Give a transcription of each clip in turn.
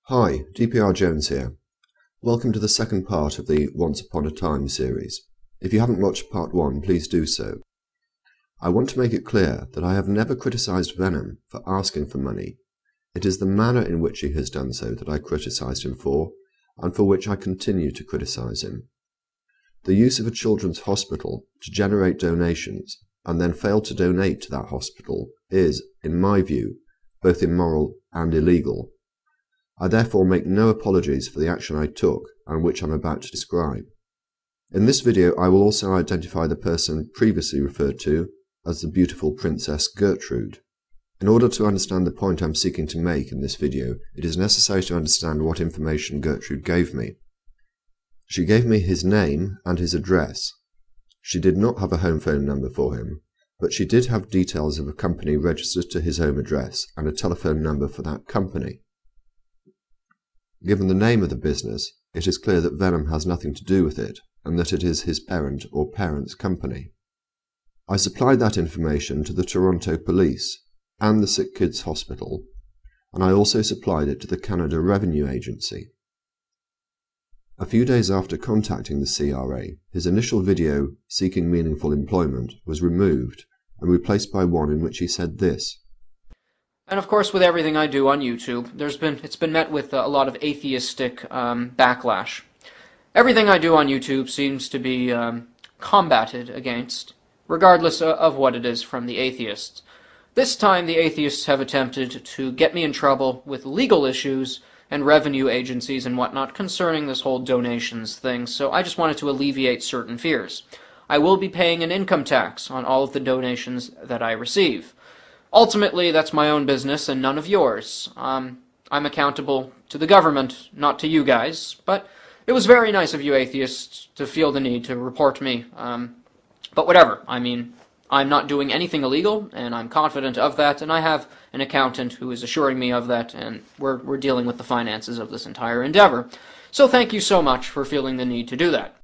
Hi, dprjones here. Welcome to the second part of the Once Upon a Time series. If you haven't watched part 1, please do so. I want to make it clear that I have never criticised Venom for asking for money. It is the manner in which he has done so that I criticised him for, and for which I continue to criticise him. The use of a children's hospital to generate donations and then fail to donate to that hospital is, in my view, both immoral and illegal. I therefore make no apologies for the action I took and which I am about to describe. In this video I will also identify the person previously referred to as the beautiful Princess Gertrude. In order to understand the point I am seeking to make in this video, it is necessary to understand what information Gertrude gave me. She gave me his name and his address. She did not have a home phone number for him, but she did have details of a company registered to his home address and a telephone number for that company. Given the name of the business, it is clear that Venom has nothing to do with it, and that it is his parent or parents' company. I supplied that information to the Toronto Police and the Sick Kids Hospital, and I also supplied it to the Canada Revenue Agency. A few days after contacting the CRA, his initial video, seeking meaningful employment, was removed and replaced by one in which he said this. And of course, with everything I do on YouTube, it's been met with a lot of atheistic backlash. Everything I do on YouTube seems to be combated against, regardless of what it is from the atheists. This time, the atheists have attempted to get me in trouble with legal issues and revenue agencies and whatnot concerning this whole donations thing, so I just wanted to alleviate certain fears. I will be paying an income tax on all of the donations that I receive. Ultimately, that's my own business and none of yours. I'm accountable to the government, not to you guys, but it was very nice of you atheists to feel the need to report me. But whatever, I mean, I'm not doing anything illegal, and I'm confident of that, and I have an accountant who is assuring me of that, and we're dealing with the finances of this entire endeavor. So thank you so much for feeling the need to do that.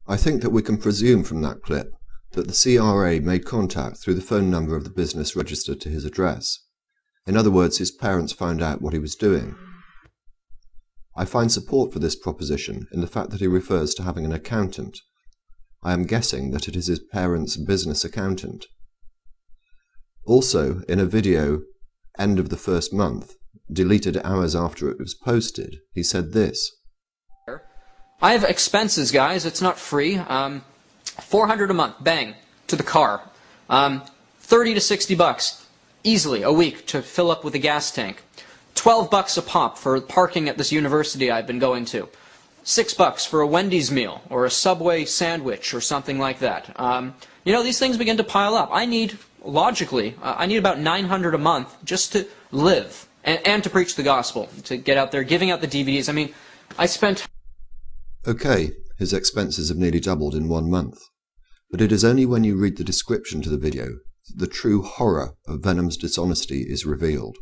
I think that we can presume from that clip that the CRA made contact through the phone number of the business registered to his address. In other words, his parents found out what he was doing. I find support for this proposition in the fact that he refers to having an accountant. I am guessing that it is his parents' business accountant. Also, in a video, end of the first month, deleted hours after it was posted, he said this. I have expenses, guys. It's not free. $400 a month, bang, to the car. 30 to 60 bucks, easily, a week to fill up with a gas tank. 12 bucks a pop for parking at this university I've been going to. $6 for a Wendy's meal or a Subway sandwich or something like that. You know, these things begin to pile up. I need, logically, I need about $900 a month just to live and to preach the gospel, to get out there giving out the DVDs. I mean, I spent... Okay, his expenses have nearly doubled in 1 month. But it is only when you read the description to the video that the true horror of Venom's dishonesty is revealed.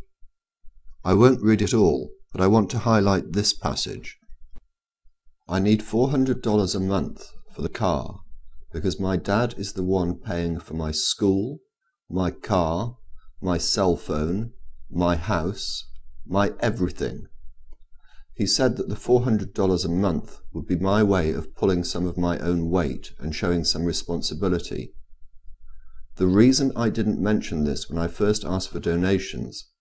I won't read it all, but I want to highlight this passage. I need $400 a month for the car because my dad is the one paying for my school, my car, my cell phone, my house, my everything. He said that the $400 a month would be my way of pulling some of my own weight and showing some responsibility. The reason I didn't mention this when I first asked for donations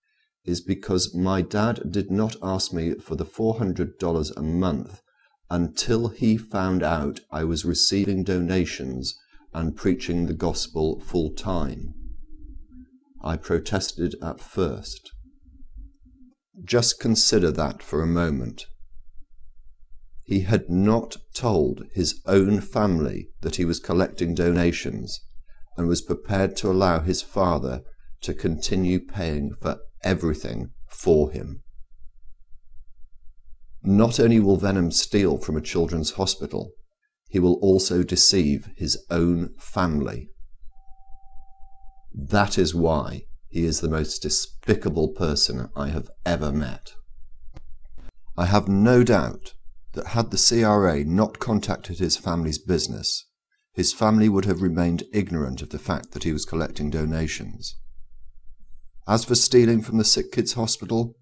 is because my dad did not ask me for the $400 a month until he found out I was receiving donations and preaching the gospel full time. I protested at first. Just consider that for a moment. He had not told his own family that he was collecting donations and was prepared to allow his father to continue paying for everything for him. Not only will Venom steal from a children's hospital, he will also deceive his own family. That is why he is the most despicable person I have ever met. I have no doubt that had the CRA not contacted his family's business, his family would have remained ignorant of the fact that he was collecting donations. As for stealing from the Sick Kids Hospital,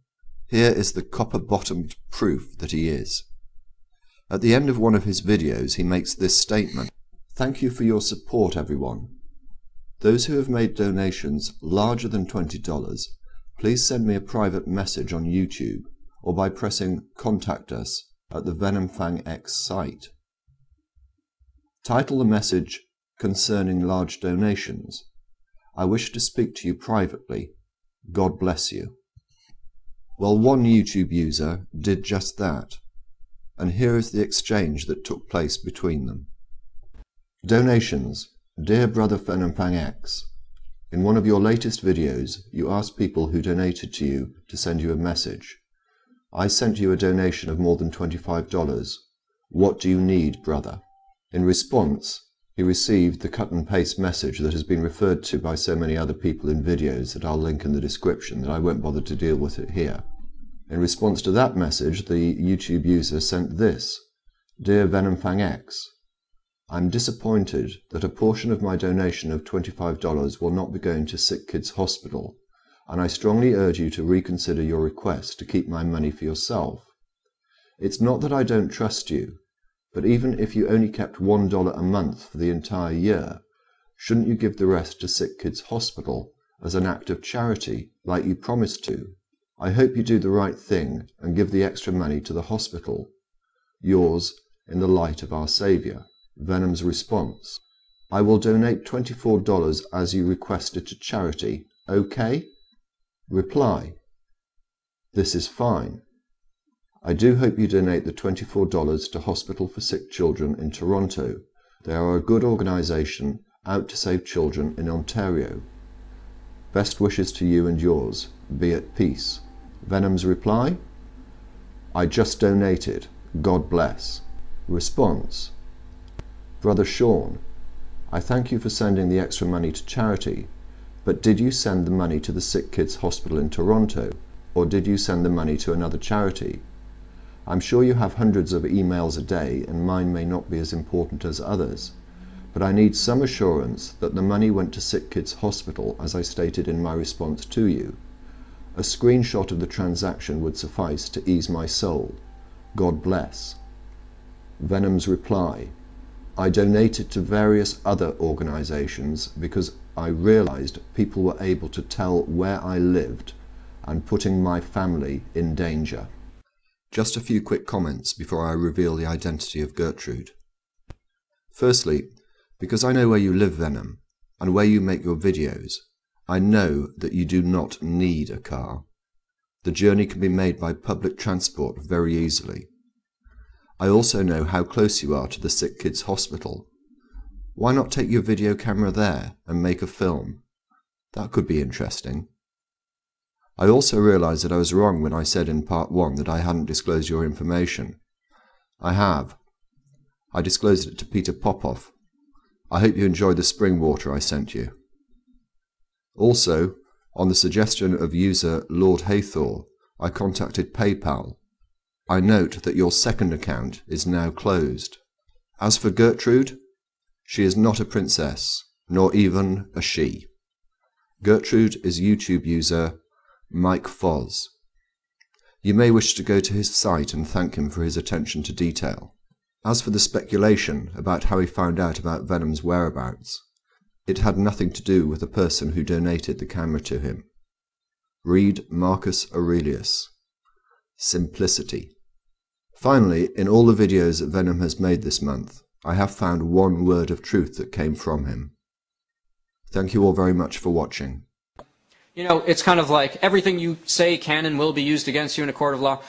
Here is the copper-bottomed proof that he is. At the end of one of his videos, he makes this statement: "Thank you for your support, everyone. Those who have made donations larger than $20, please send me a private message on YouTube or by pressing Contact Us at the Venomfangx site. Title the message Concerning Large Donations. I wish to speak to you privately. God bless you." Well, one YouTube user did just that, and here is the exchange that took place between them. Donations. Dear Brother Venomfangx, in one of your latest videos, you asked people who donated to you to send you a message. I sent you a donation of more than $25. What do you need, brother? In response, he received the cut and paste message that has been referred to by so many other people in videos that I'll link in the description, that I won't bother to deal with it here. In response to that message, the YouTube user sent this: Dear Venomfangx, I'm disappointed that a portion of my donation of $25 will not be going to Sick Kids Hospital, and I strongly urge you to reconsider your request to keep my money for yourself. It's not that I don't trust you, but even if you only kept $1 a month for the entire year, shouldn't you give the rest to Sick Kids Hospital as an act of charity, like you promised to? I hope you do the right thing and give the extra money to the hospital. Yours, in the light of our Saviour. Venom's response: I will donate $24 as you requested to charity, okay? Reply: This is fine. I do hope you donate the $24 to Hospital for Sick Children in Toronto. They are a good organisation out to save children in Ontario. Best wishes to you and yours. Be at peace. Venom's reply: I just donated. God bless. Response: Brother Sean, I thank you for sending the extra money to charity, but did you send the money to the Sick Kids Hospital in Toronto, or did you send the money to another charity? I'm sure you have hundreds of emails a day, and mine may not be as important as others, but I need some assurance that the money went to Sick Kids Hospital as I stated in my response to you. A screenshot of the transaction would suffice to ease my soul. God bless. Venom's reply: I donated to various other organisations because I realised people were able to tell where I lived and putting my family in danger. Just a few quick comments before I reveal the identity of Gertrude. Firstly, because I know where you live, Venom, and where you make your videos, I know that you do not need a car. The journey can be made by public transport very easily. I also know how close you are to the Sick Kids Hospital. Why not take your video camera there and make a film? That could be interesting. I also realise that I was wrong when I said in part 1 that I hadn't disclosed your information. I have. I disclosed it to Peter Popoff. I hope you enjoyed the spring water I sent you. Also, on the suggestion of user Lord Haythor, I contacted PayPal. I note that your second account is now closed. As for Gertrude, she is not a princess, nor even a she. Gertrude is YouTube user Mike Foz. You may wish to go to his site and thank him for his attention to detail. As for the speculation about how he found out about Venom's whereabouts, it had nothing to do with the person who donated the camera to him. Read Marcus Aurelius. Simplicity. Finally, in all the videos that Venom has made this month, I have found one word of truth that came from him. Thank you all very much for watching. You know, it's kind of like everything you say can and will be used against you in a court of law.